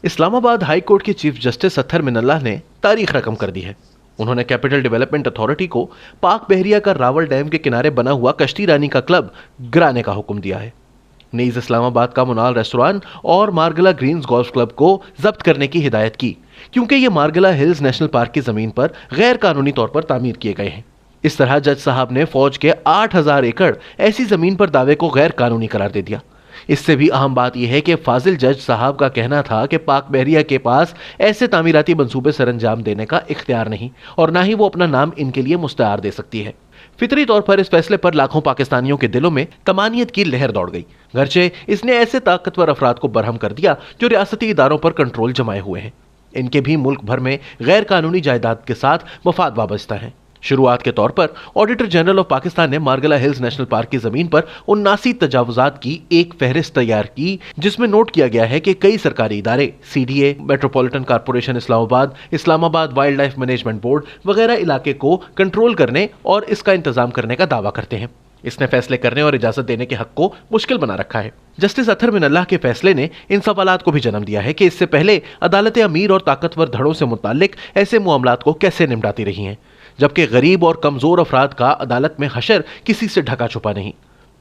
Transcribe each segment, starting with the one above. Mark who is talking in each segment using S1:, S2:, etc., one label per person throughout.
S1: اسلام آباد high court کے chief justice اطہر من اللہ نے تاریخ رقم کر دی ہے۔ انہوں نے کیپٹل ڈیولپمنٹ اتھارٹی کو پاک بحریہ کا راول ڈیم کے کنارے بنا ہوا کشتی رانی کا کلب گرانے کا حکم دیا ہے۔ نیز اسلام آباد کا منال ریستوران اور مارگلا گرینز گولف کلب کو ضبط کرنے کی ہدایت کی، کیونکہ یہ مارگلا ہلز نیشنل پارک کی زمین پر غیر قانونی طور پر تعمیر کیے گئے ہیں۔ اس طرح جج صاحب نے فوج کے 8000 ایکڑ ایسی زمین پر دعوے کو غیر قانونی قرار دے دیا۔ اس سے بھی اہم بات یہ ہے کہ فاضل جج صاحب کا کہنا تھا کہ پاک بحریہ کے پاس ایسے تعمیراتی منصوبے سر انجام دینے کا اختیار نہیں اور نہ ہی وہ اپنا نام ان کے لیے مستعار دے سکتی ہے۔ فطری طور پر اس فیصلے پر لاکھوں پاکستانیوں کے دلوں میں طمانینت کی لہر دوڑ گئی، گرچہ اس نے ایسے طاقتور افراد کو برہم کر دیا جو ریاستی اداروں پر کنٹرول جمائے ہوئے ہیں۔ ان کے بھی ملک بھر میں غیر قانونی جائیداد کے ساتھ مفاد وابستہ ہیں۔ شروعات کے طور پر آڈیٹر جنرل آف پاکستان نے مارگلا ہلز نیشنل پارک کی زمین پر 79 تجاوزات کی ایک فہرست تیار کی، جس میں نوٹ کیا گیا ہے کہ کئی سرکاری ادارے، C D A, metropolitan corporation Islamabad wild life management board وغیرہ علاقے کو کنٹرول کرنے اور اس کا انتظام کرنے کا دعویٰ کرتے ہیں۔ اس نے فیصلے کرنے اور اجازت دینے کے حق کو مشکل بنا رکھا ہے۔ جسٹس اطہر من اللہ کے فیصلے نے ان سوالات کو بھی جنم دیا ہے کہ اس سے پہلے عدالتیں امیر اور طاقتور دھڑوں سے متعلق ایسے معاملات کو کیسے نمٹاتی رہی ہیں، جبکہ غریب اور کمزور افراد کا عدالت میں حشر کسی سے ڈھکا چھپا نہیں۔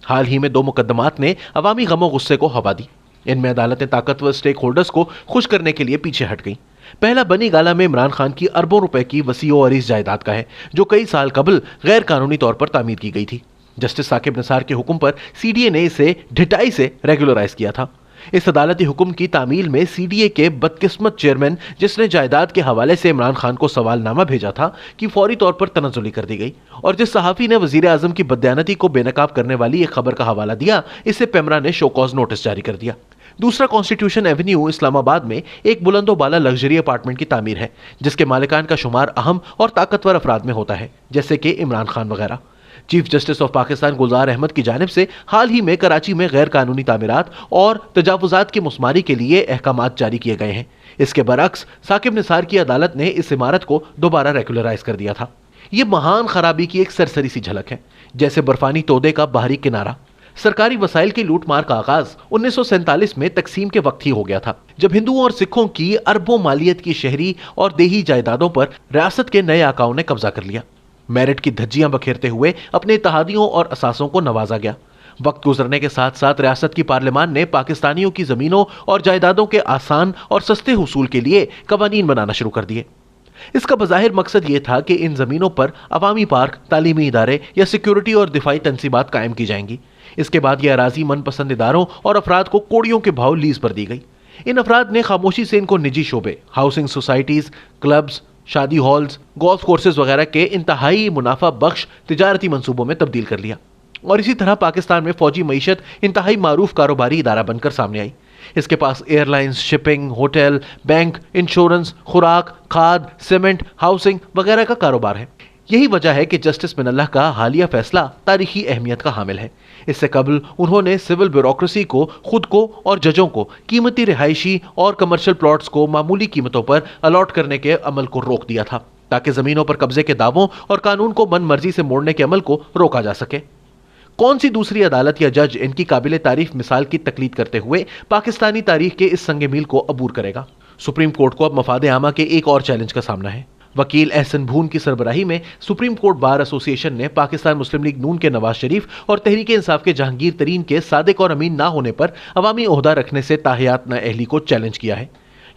S1: حال ہی میں 2 مقدمات نے عوامی غم و غصے کو ہوا دی۔ ان میں عدالتیں طاقتور سٹیک ہولڈرز کو خوش کرنے کے لیے پیچھے ہٹ گئیں۔ پہلا بنی گالا میں عمران خان کی اربوں روپے کی وسیع و عریض جائیداد کا ہے، جو کئی سال قبل غیر قانونی طور پر تعمیر کی گئی تھی۔ جسٹس ثاقب نثار کے حکم پر سی ڈی اے نے اسے ڈھٹائی سے ریگولرائز کیا تھا۔ اس عدالتی حکم کی تعمیل میں سی ڈی اے کے بدقسمت چیئرمین، جس نے جائیداد کے حوالے سے عمران خان کو سوال نامہ بھیجا تھا، کی فوری طور پر تنزلی کر دی گئی، اور جس صحافی نے وزیر اعظم کی بددیانتی کو بے نقاب کرنے والی ایک خبر کا حوالہ دیا، اسے پیمرا نے شو کاز نوٹس جاری کر دیا۔ دوسرا کانسٹیٹیوشن ایونیو اسلام آباد میں ایک بلند و بالا لگژری اپارٹمنٹ کی تعمیر ہے، جس کے مالکان کا شمار اہم اور طاقتور افراد میں ہوتا ہے، جیسے کہ عمران خان وغیرہ۔ Chief justice of Pakistan Gulzar Ahmed کی جانب سے حال ہی میں کراچی میں غیر قانونی تعمیرات اور تجاوزات کی مسماری کے لیے احکامات جاری کیے گئے ہیں۔ اس کے برعکس ثاقب نثار کی عدالت نے اس عمارت کو دوبارہ ریگولرائز کر دیا تھا۔ یہ مہان خرابی کی ایک سرسری سی جھلک ہے، جیسے برفانی تودے کا باہری کنارہ۔ سرکاری وسائل کی لوٹ مار کا آغاز 1947 میں تقسیم کے وقت ہی ہو گیا تھا، جب ہندوؤں اور سکھوں کی اربوں مالیت کی شہری اور دیہی جائیدادوں پر ریاست کے نئے آقاؤں نے قبضہ کر لیا۔ میرٹ کی دھجیاں بکھیرتے ہوئے اپنے اتحادیوں اور اثاثوں کو نوازا گیا۔ وقت گزرنے کے ساتھ ساتھ ریاست کی پارلیمان نے پاکستانیوں کی زمینوں اور جائیدادوں کے آسان اور سستے حصول کے لیے قوانین بنانا شروع کر دیے۔ اس کا بظاہر مقصد یہ تھا کہ ان زمینوں پر عوامی پارک، تعلیمی ادارے یا سیکیورٹی اور دفاعی تنصیبات قائم کی جائیں گی۔ اس کے بعد یہ اراضی من پسند اداروں اور افراد کو کوڑیوں کے بھاؤ لیز پر دی گئی۔ ان افراد نے خاموشی سے ان کو نجی شعبے، ہاؤسنگ سوسائٹیز، کلبز، شادی ہالز، گولف کورسز وغیرہ کے انتہائی منافع بخش تجارتی منصوبوں میں تبدیل کر لیا، اور اسی طرح پاکستان میں فوجی معیشت انتہائی معروف کاروباری ادارہ بن کر سامنے آئی۔ اس کے پاس airlines, shipping, hotel, bank, insurance, خوراک، کھاد، سیمنٹ، ہاؤسنگ وغیرہ کا کاروبار ہے۔ یہی وجہ ہے کہ جسٹس من اللہ کا حالیہ فیصلہ تاریخی اہمیت کا حامل ہے۔ اس سے قبل انہوں نے سول بیوروکریسی کو، خود کو اور ججوں کو قیمتی رہائشی اور کمرشل پلاٹس کو معمولی قیمتوں پر الاٹ کرنے کے عمل کو روک دیا تھا، تاکہ زمینوں پر قبضے کے دعووں اور قانون کو من مرضی سے موڑنے کے عمل کو روکا جا سکے۔ کون سی دوسری عدالت یا جج ان کی قابل تعریف مثال کی تقلید کرتے ہوئے پاکستانی تاریخ کے اس سنگ میل کو عبور کرے گا؟ سپریم کورٹ کو اب مفاد عامہ کے ایک اور چیلنج کا سامنا ہے۔ وکیل احسن بھون کی سربراہی میں سپریم کورٹ بار ایسوسی ایشن نے پاکستان مسلم لیگ نون کے نواز شریف اور تحریک انصاف کے جہانگیر ترین کے صادق اور امین نہ ہونے پر عوامی عہدہ رکھنے سے تاحیات نااہلی کو چیلنج کیا ہے۔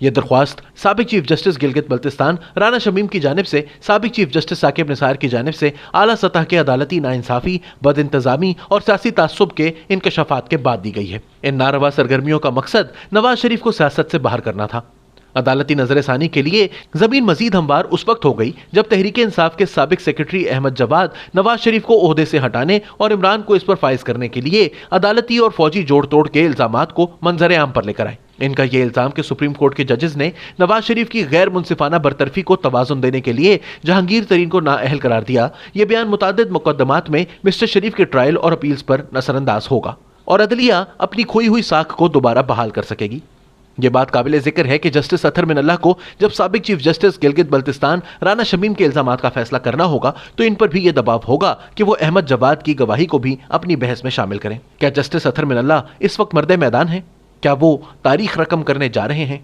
S1: یہ درخواست سابق چیف جسٹس گلگت بلتستان رانا شمیم کی جانب سے سابق چیف جسٹس ثاقب نثار کی جانب سے اعلیٰ سطح کے عدالتی ناانصافی، بد انتظامی اور سیاسی تعصب کے انکشافات کے بعد دی گئی ہے۔ ان ناروا سرگرمیوں کا مقصد نواز شریف کو سیاست سے باہر کرنا تھا۔ عدالتی نظر ثانی کے لیے زمین مزید ہموار اس وقت ہو گئی جب تحریک انصاف کے سابق سیکرٹری احمد جواد نواز شریف کو عہدے سے ہٹانے اور عمران کو اس پر فائز کرنے کے لیے عدالتی اور فوجی جوڑ توڑ کے الزامات کو منظر عام پر لے کر آئے۔ ان کا یہ الزام کہ سپریم کورٹ کے ججز نے نواز شریف کی غیر منصفانہ برطرفی کو توازن دینے کے لیے جہانگیر ترین کو نااہل قرار دیا، یہ بیان متعدد مقدمات میں مسٹر شریف کے ٹرائل اور اپیلز پر نظر انداز ہوگا اور عدلیہ اپنی کھوئی ہوئی ساکھ کو دوبارہ بحال کر سکے گی۔ یہ بات قابل ذکر ہے کہ جسٹس اطہر من اللہ کو جب سابق چیف جسٹس گلگت بلتستان رانا شمیم کے الزامات کا فیصلہ کرنا ہوگا تو ان پر بھی یہ دباؤ ہوگا کہ وہ احمد جواد کی گواہی کو بھی اپنی بحث میں شامل کریں۔ کیا جسٹس اطہر من اللہ اس وقت مرد میدان ہیں؟ کیا وہ تاریخ رقم کرنے جا رہے ہیں؟